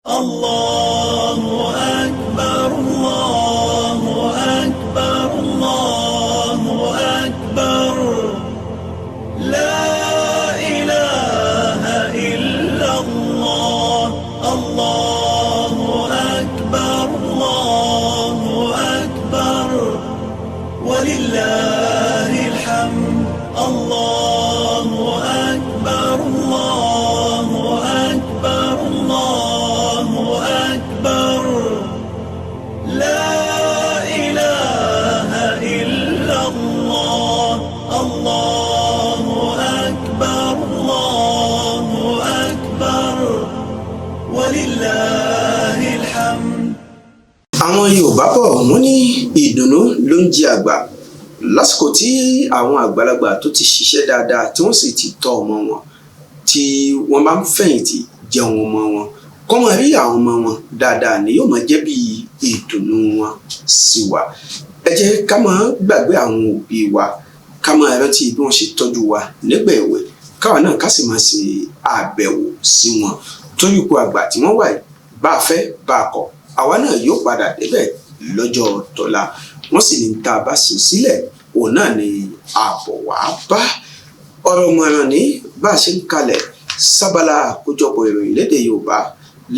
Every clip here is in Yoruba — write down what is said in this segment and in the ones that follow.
الله أكبر الله أكبر الله أكبر لا إله إلا الله الله أكبر الله أكبر ولله الحمد الله أكبر الله أكبر الله أكبر لا إله إلا الله الله أكبر الله أكبر ولله الحمد. àwọn Yorùbá bọ̀ wọ́n ní ìdùnnú ló ń jẹ àgbà lásìkò tí àwọn àgbàlagbà tó ti ṣiṣẹ́ dáadáa tí wọ́n sì ti tọ́ ọmọ wọn tí wọ́n bá ń fẹ̀yìntì jẹun ọmọ wọn kọ́ máa rí àwọn ọmọ wọn dáadáa ni yóò máa jẹ́ bí ìdùnnú wọn sí wa. ẹ jẹ́ ká máa gbàgbé àwọn òbí wa ká máa rántí bí wọ́n ṣe tọ́jú wa nígbà èwe káwa náà ká sì máa ṣe àbẹ̀wò sí wọn torí ipò àgbà tí wọ́n wà yìí bá a fẹ́ bá a kọ̀ àwa náà yóò padà débẹ̀ lọ́jọ́ tọ́la wọ́n sì ní tá a bá ṣe sílẹ̀ òun náà ni àbọ̀ wá bá ọ̀rọ̀ mọ̀ràn ní bá a ṣe ń kalẹ̀ sábàlá àkójọpọ̀ ìròyìn lédè Yorùbá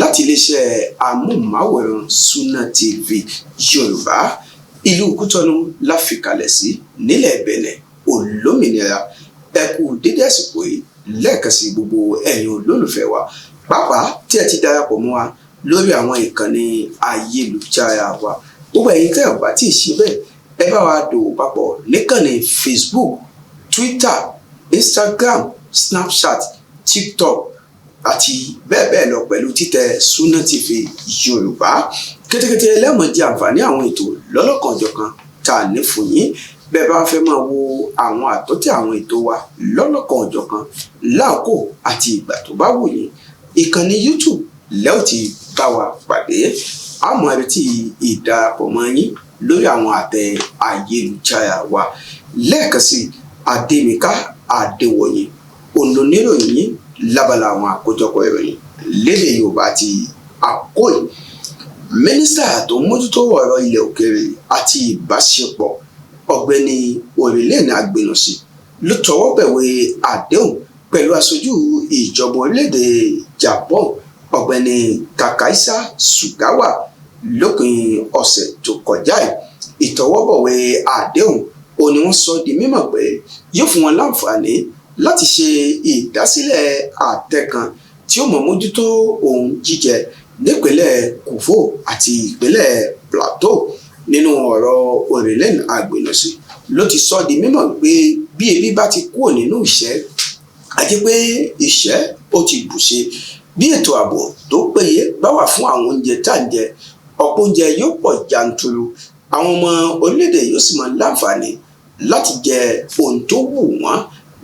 láti iléeṣẹ́ amóhùnmáwòrán Sunna TV Yorùbá ìlú Kútọ́nù la fi kalẹ̀ sí nílẹ̀ Bẹ̀nẹ̀ olómìnira ẹ kú dédé àsìkò yìí lẹ́ẹ̀kan sí gbogbo ẹ̀yin olólùfẹ́ wa pàápàá tí ẹ ti darapọ̀ mọ́ wa lórí àwọn ìkànnì ayélujára wa gbogbo ẹ̀yin tẹ́ ẹ bá tí ì ṣe bẹ́ẹ̀ ẹ bá wa dòwò papọ̀ níkànnì Facebook, Twitter, Instagram, Snapchat, TikTok àti bẹ́ẹ̀ bẹ́ẹ̀ lọ pẹ̀lú títẹ̀ Sunna TV Yorùbá kétékété ẹlẹ́mọ̀jẹ àǹfààní àwọn ètò lọ́lọ́kanòjọ̀kan tá a ní fún yín bẹ́ẹ̀ bá fẹ́ máa wo àwọn àtọ́tẹ̀ àwọn ètò wa lọ́lọ́kanòjọ̀kan láàkó àti ìgbà tó bá wù yín ìkànnì YouTube lẹ́ò ti bá wa pàdé àmọ́ àrètí ìdarapọ̀ mọ́ yín lórí àwọn àtẹ ayélujára wa lẹ́ẹ̀kan sí Adémíká Adéwọ̀yìn oníròyìn yín lábala àwọn àkójọpọ̀ ìròyìn lédè Yorùbá àti àkóyè mínísítà tó mójútó ọ̀rọ̀ ilẹ̀ òkèèrè àti ìbáṣepọ̀ ọ̀gbẹ́ni Orílẹ̀-èdè Agbénusí ló tọwọ́ bẹ̀wé àdéhùn pẹ̀lú aṣojú ìjọba orílẹ̀-èdè Japan ọ̀gbẹ́ni Takaisa Sugawa lópin ọ̀sẹ̀ tó kọjá ìtọwọ́bọ̀wé àdéhùn ó ní wọ́n sọ di mímọ̀ pé yóò fún wọn láǹfààní láti ṣe ìdásílẹ̀ àtẹ kan tí ó mọ̀ mójútó ohun jíjẹ nípínlẹ̀ Kúfò àti ìpínlẹ̀ Plateau nínú ọ̀rọ̀ Orílẹ̀-èdè Agbénusí ló ti sọ di mímọ̀ pé bí ebi bá ti kúrò nínú ìṣẹ́ àti pé ìṣẹ́ ó ti bùṣe bí ètò ààbò tó péye bá wà fún àwọn oúnjẹ tá à ń jẹ ọ̀pọ̀ oúnjẹ yóò pọ̀ jàǹtùrù àwọn ọmọ orílẹ̀-èdè yóò sì máa láǹfààní láti jẹ ohun tó wù wọ́n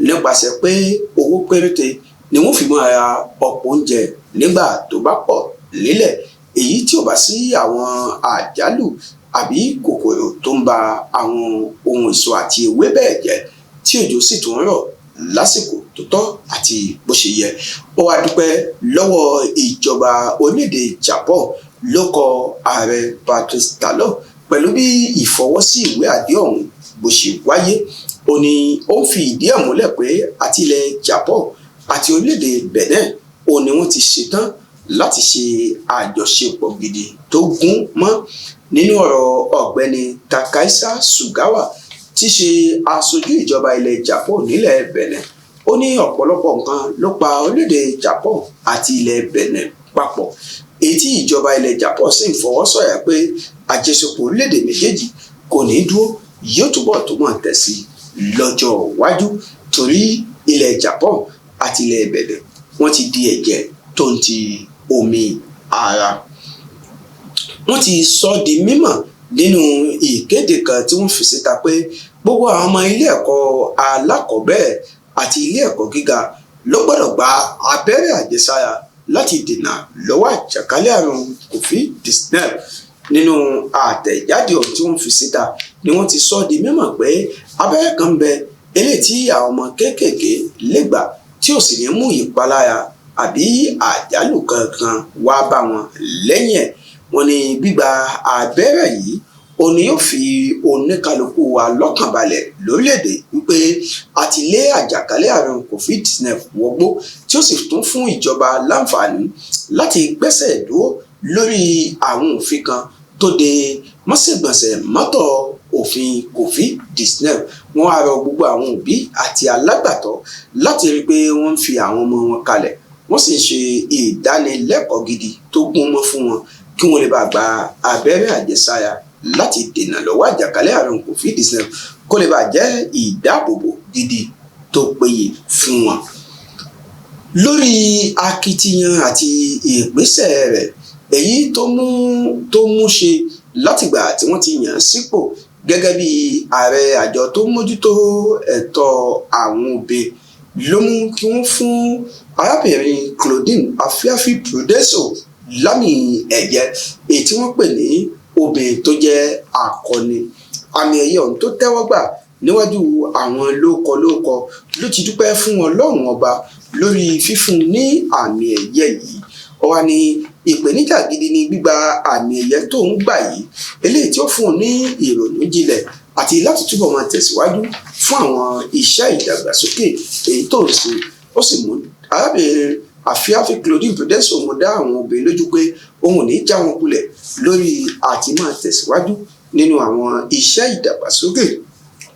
nípasẹ̀ pé owó péréte ni wọ́n fi máa ra ọ̀pọ̀ oúnjẹ nígbà tó bá pọ̀ lílẹ̀ èyí tí ò bá sí àwọn àjálù àbí kòkòrò tó ń ba àwọn ohun èso àti ewébẹ̀ jẹ́ tí òjò sì tún rọ̀ lásìkò tó tọ́ àti bó ṣe yẹ ó wá dúpẹ́ lọ́wọ́ ìjọba orílẹ̀-èdè Japan ló kọ ààrẹ Patrice Talon pẹ̀lú bí ìfọwọ́sí ìwé àdéhùn ọ̀hún bó ṣe wáyé ó ní ó ń fi ìdí ẹ̀ múlẹ̀ pé àti ilẹ̀ Japan àti orílẹ̀-èdè Benin ó ní wọ́n ti ṣetán láti ṣe àjọṣepọ̀ gidi tó gún mọ́ nínú ọ̀rọ̀ ọ̀gbẹ́ni Takaisa Sugawa tí ṣe aṣojú ìjọba ilẹ̀ Japan nílẹ̀ Benin ó ní ọ̀pọ̀lọpọ̀ nǹkan ló pa orílẹ̀-èdè Japan àti ilẹ̀ Benin papọ̀ èyí tí ìjọba ilẹ̀ Japan sì ń fọwọ́ sọ̀yà pé àjọṣepọ̀ orílẹ̀-èdè méjèèjì kò ní dúró yóò túbọ̀ tó mọ̀ tẹ̀sí lọ́jọ́ iwájú torí ilẹ̀ Japan àti ilẹ̀ Benin wọ́n ti di ẹ̀jẹ̀ tó ń ti omi ara wọ́n ti sọ di mímọ̀ nínú ìkéde kan tí wọ́n fi síta pé gbogbo àwọn ọmọ ilé ẹ̀kọ́ alákọ̀ọ́bẹ̀rẹ̀ àti ilé ẹ̀kọ́ gíga ló gbọ́dọ̀ gba abẹ́rẹ́ àjẹsára láti dènà lọ́wọ́ àjàkálẹ̀ àrùn COVID-19 nínú àtẹ̀jáde ọ̀hún tí wọ́n fi síta ni wọ́n ti sọ di mímọ̀ pé abẹ́rẹ́ kan bẹ eléyìí tí àwọn ọmọ kéékèèké lè gbà tí ò sì ní mú ìpalára àbí àjálù kankan wá bá wọn lẹ́yìn ẹ̀. Wọ́n ní gbígba abẹ́rẹ́ yìí òní yóò fi oníkálukú wa lọ́kàn balẹ̀ lórílẹ̀‐èdè wípé a ti lé àjàkálẹ̀ àrùn COVID-19 wọgbó, tí ó sì tún fún ìjọba láǹfààní láti gbẹ́sẹ̀ dúró lórí àwọn òfin kan tó de mọ́sẹ̀gbọ̀nsẹ̀ mọ́tọ̀ òfin COVID-19. Wọ́n á rọ gbogbo àwọn òbí àti alágbàtọ́ láti rí i pé wọ́n ń fi àwọn ọmọ wọn kalẹ̀, wọ́n sì ń ṣe ìdánilẹ́kọ̀ọ́ gidi tó gúnmọ́ fún wọn kí wọ́n lè bá gba abẹ́rẹ́ àjẹsára láti dènà lọ́wọ́ àjàkálẹ̀ àrùn COVID-19 kó lè bá jẹ́ ìdáàbòbò gidi tó péye fún wọn. Lórí akitiyan àti ìgbésẹ̀ rẹ̀ èyí tó mú ṣe látìgbà tí wọ́n ti yàn án sípò gẹ́gẹ́ bí ààrẹ àjọ tó mójútó ẹ̀tọ́ àwọn obìnrin ló mú kí wọ́n fún arábìnrin Claudine Afiafi-Prudenso lámì ẹ̀yẹ èyí tí wọ́n pè ní obìnrin tó jẹ́ akọni. Àmì ẹ̀yẹ ọ̀hún tó tẹ́wọ́ gbà níwájú àwọn lóòkọ ló ti dúpẹ́ fún Ọlọ́run ọba lórí fífún ní àmì ẹ̀yẹ yìí. Ó wá ní ìpèníjà gidi ní gbígba àmì ẹ̀yẹ tó ń gbà yìí, eléyìí tí ó fún un ní ìrònú jinlẹ̀ àti láti túbọ̀ máa tẹ̀síwájú fún àwọn iṣẹ́ ìdàgbàsókè èyí tó ń ṣe. Ó sì mú arábìnrin Afiafi Claudine Prudenso mú dá àwọn obìnrin lójú pé òun ò ní já wọn kulẹ̀ lórí àti máa tẹ̀síwájú nínú àwọn iṣẹ́ ìdàgbàsókè,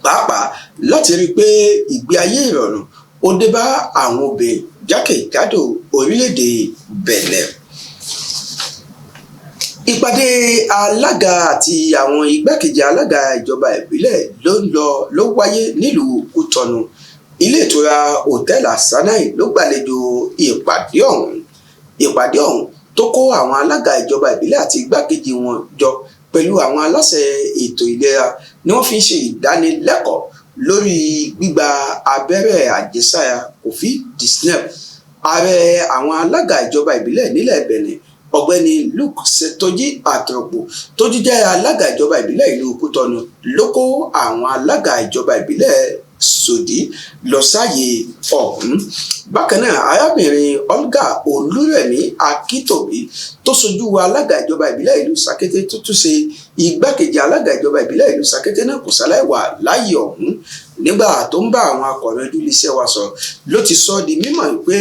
pàápàá láti rí i pé ìgbé ayé ìrọ̀rùn ó dé bá àwọn obìnrin jákèjádò orílẹ̀-èdè Benin. Ìpàdé alága àti àwọn igbákejì alága ìjọba ìbílẹ̀ ló wáyé nílùú Kútọ̀nù. Ilé ìtura hòtẹ́ẹ̀lì Àsánàì ló gbàlejò ìpàdé ọ̀hún tó kó àwọn alága ìjọba ìbílẹ̀ àti igbákejì wọn jọ pẹ̀lú àwọn aláṣẹ ètò ìlera ni wọ́n fi ń ṣe ìdánilẹ́kọ̀ọ́ lórí gbígba abẹ́rẹ́ àjẹsára COVID-19. Ààrẹ àwọn alága ìjọba ìbílẹ̀ nílẹ̀ Benin ọ̀gbẹ́ni Luke Setoji Atropo tó jẹ́ alága ìjọba ìbílẹ̀ ìlú Kútọ̀nù ló kó àwọn alága ìjọba ìbílẹ̀ Sòdí lọ sáàyè ọ̀hún. Bákan náà arábìnrin Olga Olúrẹ̀mí Akíntóbi tó ṣojú alága ìjọba ìbílẹ̀ ìlú Sakété tó tún ṣe igbákejì alága ìjọba ìbílẹ̀ ìlú Sakété náà kò ṣaláì wà láàyè ọ̀hún. Nígbà tó ń bá àwọn akọ̀ròyìn iléeṣẹ́ wa sọ̀rọ̀ ló ti sọ di mímọ̀ pé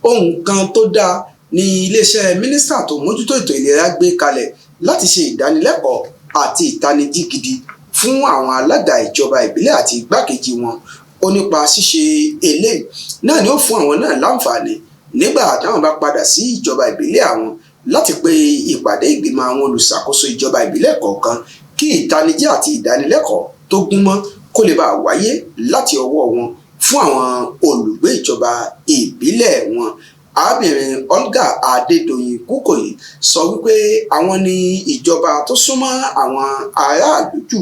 ohun kan tó dáa ní iléeṣẹ́ mínísítà tó mójútó ètò ìlera gbé kalẹ̀ láti ṣe ìdánilẹ́kọ̀ọ́ àti ìtanijí gidi fún àwọn alága ìjọba ìbílẹ̀ àti igbákejì wọn. Ó nípa ṣíṣe eléyìí náà ni ó fún àwọn náà láǹfààní nígbà táwọn bá padà sí ìjọba ìbílẹ̀ àwọn láti pe ìpàdé ìgbìmọ̀ àwọn olùṣàkóso ìjọba ìbílẹ̀ kọ̀ọ̀kan kí ìtanijí àti ìdánilẹ́kọ̀ọ́ tó gúnmọ́ kó lè bá wáyé láti ọwọ́ wọn fún àwọn olùgbé ìjọba ìbílẹ̀ wọn. Arábìnrin Olga Adédoyin Kúkòyí sọ wípé àwọn ní ìjọba tó súnmọ́ àwọn aráàlú jù,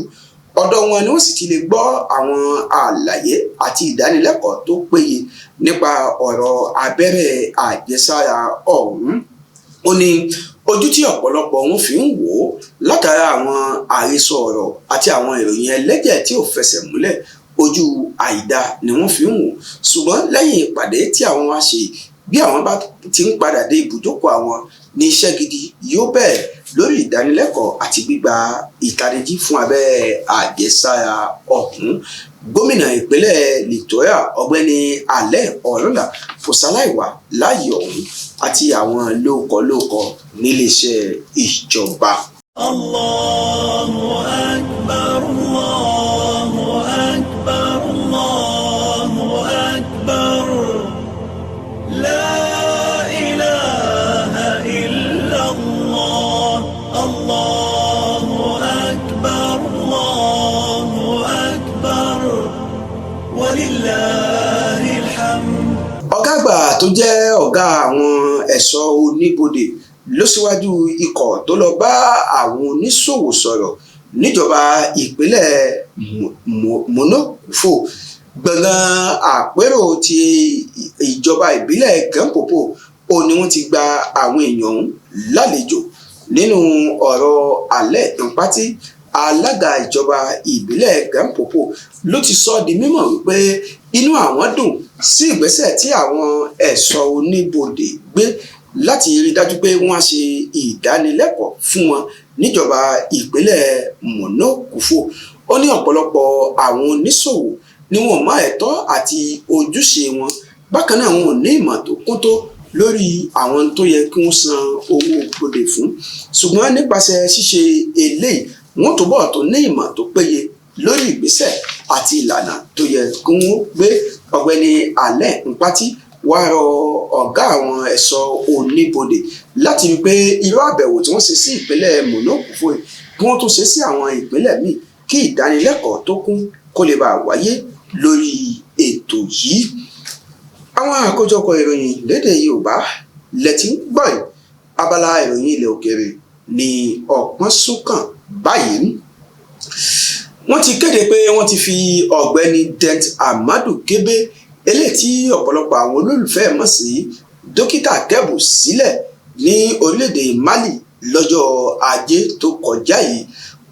ọ̀dọ̀ wọn ni wọ́n sì ti lè gbọ́ àwọn àlàyé àti ìdánilẹ́kọ̀ọ́ tó péye nípa ọ̀rọ̀ abẹ́rẹ́ àjẹsára ọ̀hún. Ó ní ojú tí ọ̀pọ̀lọpọ̀ wọn fi ń wò ó látara àwọn àhesọ ọ̀rọ̀ àti àwọn ìròyìn ẹlẹ́jẹ̀ tí ò fẹsẹ̀ múlẹ̀, ojú àìdá ni wọ́n fi ń wò. Ṣùgbọ́n lẹ́yìn ìpàdé tí àwọn wá ṣe, bí àwọn bá ti ń padà dé ibùjókòó àwọn ní iṣẹ́ gidi yóò bẹ̀rẹ̀ lórí ìdánilẹ́kọ̀ọ́ àti gbígba ìtanijí fún abẹ́rẹ́ àjẹsára ọ̀hún. Gómìnà ìpínlẹ̀ Victoria ọ̀gbẹ́ni Alẹ́ Ọ̀rọ̀là kò ṣaláì wà láàyè ọ̀hún àti àwọn lóòkọ níléeṣẹ́ ìjọba. Allahu Akbar, Allahu Akbar, Allahu Akbar. La ilaha illallah, Allahu Akbar, Allahu Akbar, walillahil hamd. Ọ̀gá àgbà tó jẹ́ ọ̀gá àwọn ẹ̀ṣọ́ oníbodè ló síwájú ikọ̀ tó lọ bá àwọn oníṣòwò sọ̀rọ̀ níjọba ìpínlẹ̀ Monofo. Gbọ̀ngàn àpérò ti ìjọba ìbílẹ̀ Gampopo ó ní wọ́n ti gba àwọn èèyàn lálejò. Nínú ọ̀rọ̀ alẹ́ ìpátí, alága ìjọba ìbílẹ̀ Gampopo ló ti sọ di mímọ̀ wípé inú àwọn dùn sí ìgbésẹ̀ tí àwọn ẹ̀ṣọ́ oníbodè gbé láti rí dájú pé wọ́n á ṣe ìdánilẹ́kọ̀ọ́ fún wọn níjọba ìpínlẹ̀ Monokufo. Ó ní ọ̀pọ̀lọpọ̀ àwọn oníṣòwò ni wọn mọ ẹ̀tọ́ àti ojúṣe wọn, bákan náà wọn ò ní ìmọ̀ tó kún tó lórí àwọn tó yẹ kí wọ́n san owó bodè fún. Ṣùgbọ́n nípasẹ̀ ṣíṣe eléyìí wọ́n túbọ̀ tó ní ìmọ̀ tó péye lórí ìgbésẹ̀ àti ìlànà tó yẹ kí wọ́n gbé. Ọ̀gbẹ́ni Alẹ́ Mpati wá rọ ọ̀gá àwọn ẹ̀ṣọ́ oníbodè láti rí pé irú àbẹ̀wò tí wọ́n ṣe sí ìpínlẹ̀ Monokufo kí wọ́n tún ṣe sí àwọn ìpínlẹ̀ míì kí ìdánilẹ́kọ̀ọ́ tó kún kó lè bá wáyé lórí ètò yìí. Àwọn àkójọpọ̀ ìròyìn lédè Yorùbá lẹ́tí ń gbọ́ yìí. Abala ìròyìn ilẹ̀ òkèèrè ní ọ̀pọ̀n súnkàn báyìí. Wọ́n ti kéde pé wọ́n ti fi ọ̀gbẹ́ni Dent Amadu Kebe eléyìí tí ọ̀pọ̀lọpọ̀ àwọn olólùfẹ́ mọ̀ sí Dókítà Kẹ́bù sílẹ̀ ní orílẹ̀-èdè Mali lọ́jọ́ Ajé tó kọjá yìí.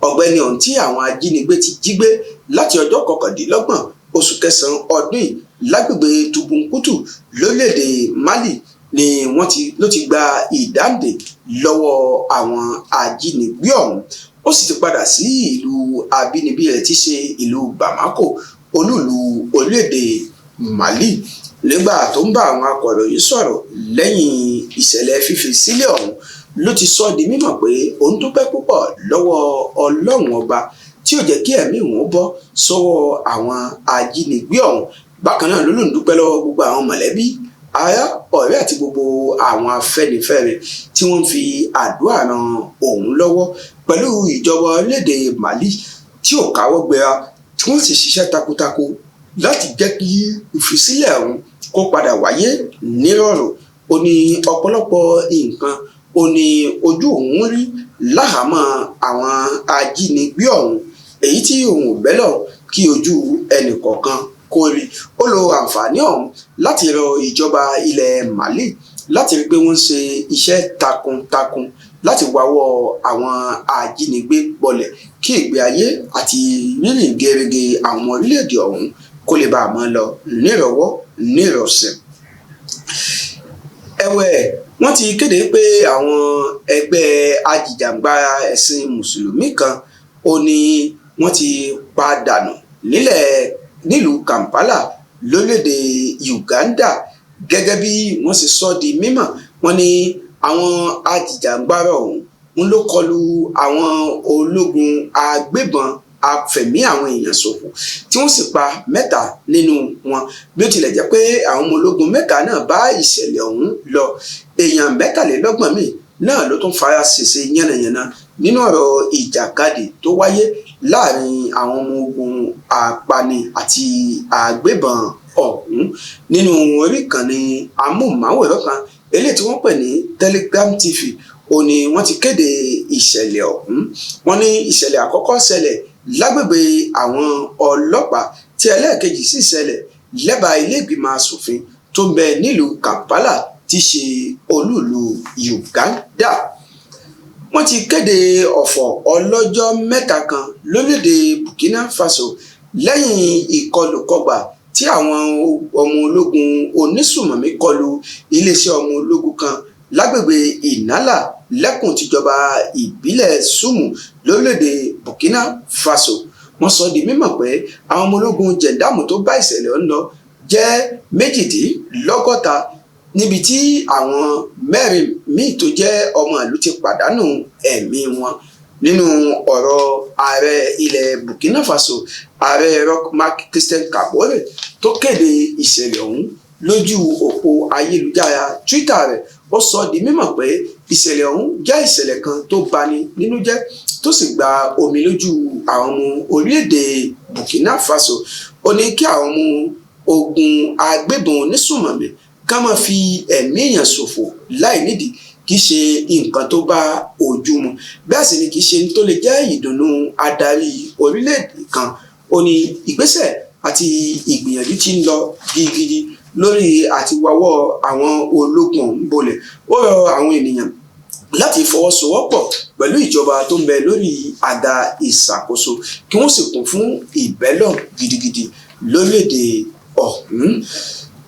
Ọ̀gbẹ́ni ọ̀hún tí àwọn ajínigbé ti jí gbé láti ọjọ́ 29 oṣù kẹsàn-án ọdún yìí lágbègbè Tubunkutu lórílẹ̀-èdè Mali ni ló ti gba ìdáǹdè lọ́wọ́ àwọn ajínigbé ọ̀hún. Ó sì ti padà sí ìlú abínibí rẹ̀ tí ṣe ìlú Bamako olúùlú orílẹ̀-èdè Mali. Nígbà tó ń bá àwọn akọ̀ròyìn sọ̀rọ̀ lẹ́yìn ìṣẹ̀lẹ̀ fífi sílẹ̀ ọ̀hún ló ti sọ di mímọ̀ pé òun dúpẹ́ púpọ̀ lọ́wọ́ Ọlọ́run ọba tí ò jẹ́ kí ẹ̀mí òun bọ́ sọ́wọ́ àwọn ajínigbé ọ̀hún. Bákan náà ló lòun dúpẹ́ lọ́wọ́ gbogbo àwọn mọ̀lẹ́bí, ará, ọ̀rẹ́ àti gbogbo àwọn afẹ́nifẹ́re tí wọ́n fi àdúrà ran òun lọ́wọ́ pẹ̀lú ìjọba orílẹ̀-èdè Mali tí ò káwọ́ gbéra tí wọ́n sì ṣiṣẹ́ takuntakun láti jẹ́ kí ìfisílẹ̀ ọ̀hún kó padà wáyé nírọ̀rùn. Ó ní ọ̀pọ̀lọpọ̀ nǹkan ó ní ojú òun rí láhàámọ́ àwọn ajínigbé ọ̀hún, èyí tí òun ò bẹ́lọ̀ kí ojú ẹnì kọ̀ọ̀kan kó rí. Ó lo àǹfààní ọ̀hún láti rọ ìjọba ilẹ̀ Mali láti rí pé wọ́n ṣe iṣẹ́ takuntakun láti wáwọ́ àwọn ajínigbé bọlẹ̀ kí ìgbé ayé àti rírìn gẹ́rẹ́gẹ́ àwọn orílẹ̀-èdè ọ̀hún kó lè bá a máa lọ nírọ̀wọ́ nírọ̀sẹ̀. Ẹ̀wẹ̀, wọ́n ti kéde pé àwọn ẹgbẹ́ ajìjàǹgbara ẹ̀sìn mùsùlùmí kan ó ní wọ́n ti pa dànù nílùú Kampala lórílẹ̀-èdè Uganda. Gẹ́gẹ́ bí wọ́n ṣe sọ di mímọ̀, wọ́n ní àwọn ajìjàǹgbara ọ̀hún ló kọlu àwọn ológun agbébọn afẹ̀mí àwọn èèyàn ṣòfò tí wọ́n sì pa 3 nínú wọn. Bí ó tilẹ̀ jẹ́ pé àwọn ọmọ ológun 3 náà bá ìṣẹ̀lẹ̀ ọ̀hún lọ, èèyàn 23 míì náà ló tún fara ṣèṣe yánnayànna nínú ọ̀rọ̀ ìjàkadì tó wáyé láàrin àwọn ọmọ ogun apani àti agbébọn ọ̀hún. Nínú orí ìkànnì amóhùnmáwòrán kan eléyìí tí wọ́n pè ní Telegram TV ó ní wọ́n ti kéde ìṣẹ̀lẹ̀ ọ̀hún. Wọ́n ní ìṣẹ̀lẹ̀ àkọ́kọ́ ṣẹlẹ̀ lágbègbè àwọn ọlọ́pàá tí ẹlẹ́ẹ̀kejì sì ṣẹlẹ̀ lẹ́bàá ilé ìgbìmọ̀ asòfin tó ń bẹ nílùú Kampala tí ṣe olúùlú Uganda. Wọ́n ti kéde ọ̀fọ̀ ọlọ́jọ́ 7 kan lórílẹ̀-èdè Burkina Faso lẹ́yìn ìkọlùkọgbà tí àwọn ọmọ ológun onísùmọ̀mí kọlu iléeṣẹ́ ọmọ ológun kan lágbègbè Inala lẹ́kùn tìjọba ìbílẹ̀ Sumu lórílẹ̀-èdè Burkina Faso. Wọ́n sọ di mímọ̀ pé àwọn ọmọ ológun jẹ̀ndáàmù tó bá ìṣẹ̀lẹ̀ ọ̀hún lọ jẹ́ 62 níbi tí àwọn 4 míì tó jẹ́ ọmọ ìlú ti pàdánù ẹ̀mí wọn. Nínú ọ̀rọ̀ ààrẹ ilẹ̀ Burkina Faso, ààrẹ Roch Marc Christian Kabore tó kéde ìṣẹ̀lẹ̀ ọ̀hún lójú òpó ayélujára Twitter rẹ̀, ó sọ di mímọ̀ pé ìṣẹ̀lẹ̀ ọ̀hún jẹ́ ìṣẹ̀lẹ̀ kan tó bani nínú jẹ́ tó sì gba omi lójú àwọn ọmọ orílẹ̀-èdè Burkina Faso. Ó ní kí àwọn ọmọ ogun agbébọn onísùmọ̀mí ká máa fi ẹ̀mí èèyàn ṣòfò láì nídìí kì í ṣe nǹkan tó bá ojú mu, bẹ́ẹ̀ sì ni kì í ṣe tó lè jẹ́ ìdùnnú adarí orílẹ̀-èdè kan. Ó ní ìgbésẹ̀ àti ìgbìyànjú tí ń lọ gidigidi lórí àtiwáwọ́ àwọn ológun ọ̀hún bolẹ̀. Ó rọ àwọn ènìyàn láti fọwọ́sowọ́pọ̀ pẹ̀lú ìjọba tó ń bẹ lórí àga ìṣàkóso kí wọ́n sì kún fún ìbẹ́lọ̀ gidigidi lórílẹ̀-èdè ọ̀hún.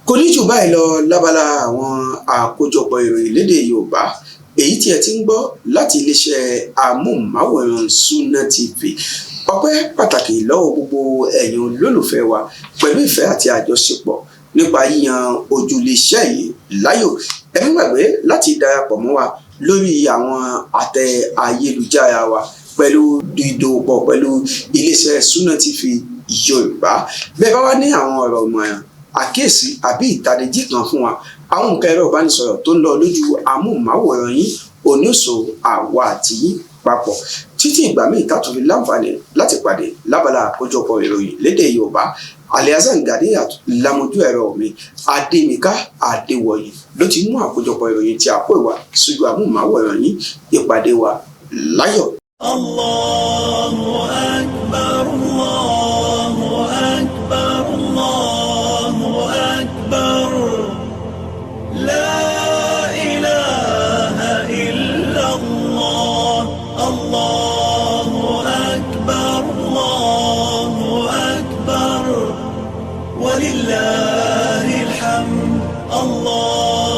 kò ní jù báyìí lọ lábala àwọn àkójọpọ̀ ìròyìn lédè Yorùbá èyí tí ẹ ti ń gbọ́ láti iléeṣẹ́ amóhùnmáwòrán Sunna TV. Ọpẹ́ pàtàkì lọ́wọ́ gbogbo ẹ̀yin olólùfẹ́ wa pẹ̀lú ìfẹ́ àti àjọṣepọ̀ nípa yíyan ojúléeṣẹ́ yìí láyò. Ẹ má gbàgbé láti darapọ̀ mọ́ wa lórí àwọn àtẹ ayélujára wa pẹ̀lú dídòpọ̀ pẹ̀lú iléeṣẹ́ Sunna TV Yorùbá. Bẹ́ẹ̀ bá wá ní àwọn ọ̀rọ̀ ìmọ̀ràn, àkíyèsí àbí ìtanijí kan fún wa, àwọn nǹkan ẹ̀rọ ìbánisọ̀rọ̀ tó ń lọ lójú amóhùnmáwòrán yín òní òṣò àwa àti yín papọ̀ títí ìgbà míì tààtò fi láǹfààní láti pàdé lábala àkójọpọ̀ ìròyìn lédè Yorùbá. Alhassan Gàdíyàt lamojú ẹ̀rọ mi, Adémíká Adéwọ̀yí ló ti mú àkójọpọ̀ ìròyìn tí a kó ìwà sójú amóhùnmáwòrán yín. Ìpàdé wa láyọ̀. Allahu Akbar, Allahu Akbar, Allahu Akbar. La ilaha illallah. Allahu Akbar, Allahu Akbar. Walillahil hamd. Allah